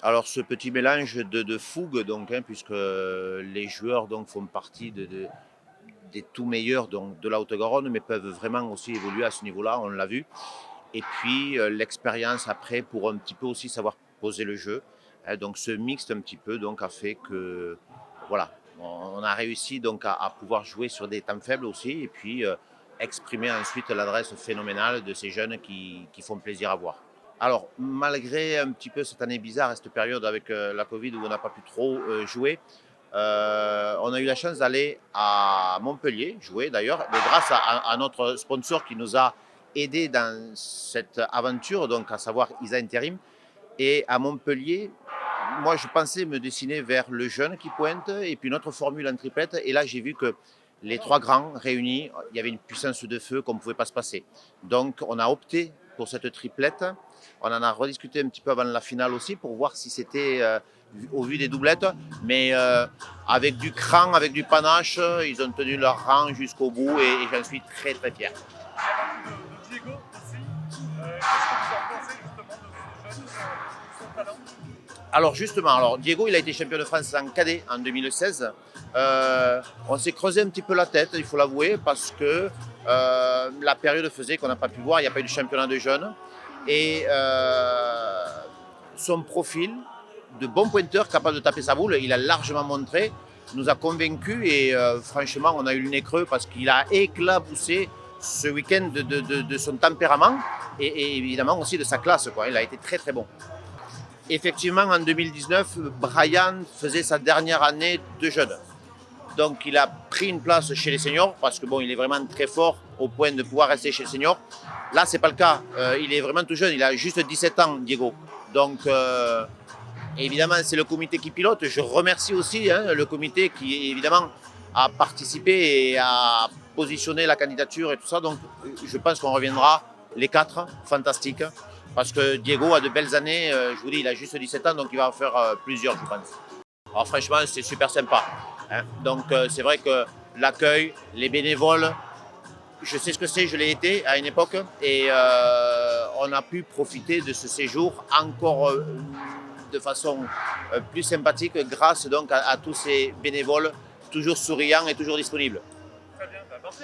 Alors ce petit mélange de fougue, donc, hein, puisque les joueurs donc, font partie des tout meilleurs donc, de la Haute-Garonne, mais peuvent vraiment aussi évoluer à ce niveau-là, on l'a vu. Et puis l'expérience après pour un petit peu aussi savoir poser le jeu. Hein, donc ce mixte un petit peu donc, a fait que voilà, on a réussi donc à pouvoir jouer sur des temps faibles aussi et puis exprimer ensuite l'adresse phénoménale de ces jeunes qui font plaisir à voir. Alors, malgré un petit peu cette année bizarre et cette période avec la Covid où on n'a pas pu trop jouer, on a eu la chance d'aller à Montpellier jouer d'ailleurs, mais grâce à notre sponsor qui nous a aidés dans cette aventure, donc à savoir ISA Interim. Et à Montpellier, moi je pensais me dessiner vers le jeune qui pointe et puis notre formule en triplette. Et là j'ai vu que les trois grands réunis, il y avait une puissance de feu qu'on ne pouvait pas se passer. Donc on a opté pour cette triplette. On en a rediscuté un petit peu avant la finale aussi pour voir si c'était au vu des doublettes. Mais avec du cran, avec du panache, ils ont tenu leur rang jusqu'au bout et j'en suis très très fier. On a parlé de Diego aussi. Qu'est-ce que vous en pensez justement de ce jeune, son talent? Alors justement, Diego, il a été champion de France en cadet en 2016. On s'est creusé un petit peu la tête, il faut l'avouer, parce que la période faisait qu'on n'a pas pu voir, il n'y a pas eu de championnat de jeunes. Et son profil de bon pointeur, capable de taper sa boule, il a largement montré, nous a convaincus et franchement, on a eu le nez creux parce qu'il a éclaboussé ce week-end de son tempérament et évidemment aussi de sa classe, quoi. Il a été très très bon. Effectivement, en 2019, Brian faisait sa dernière année de jeune. Donc, il a pris une place chez les seniors parce que bon, il est vraiment très fort au point de pouvoir rester chez les seniors. Là, c'est pas le cas. Il est vraiment tout jeune. Il a juste 17 ans, Diego. Donc, évidemment, c'est le comité qui pilote. Je remercie aussi le comité qui, évidemment, a participé et a positionné la candidature et tout ça. Donc, je pense qu'on reviendra les quatre, fantastique. Parce que Diego a de belles années. Je vous dis, il a juste 17 ans, donc il va en faire plusieurs, je pense. Alors, franchement, c'est super sympa. Hein. Donc, c'est vrai que l'accueil, les bénévoles, je sais ce que c'est, je l'ai été à une époque. Et on a pu profiter de ce séjour encore de façon plus sympathique grâce donc à tous ces bénévoles toujours souriants et toujours disponibles.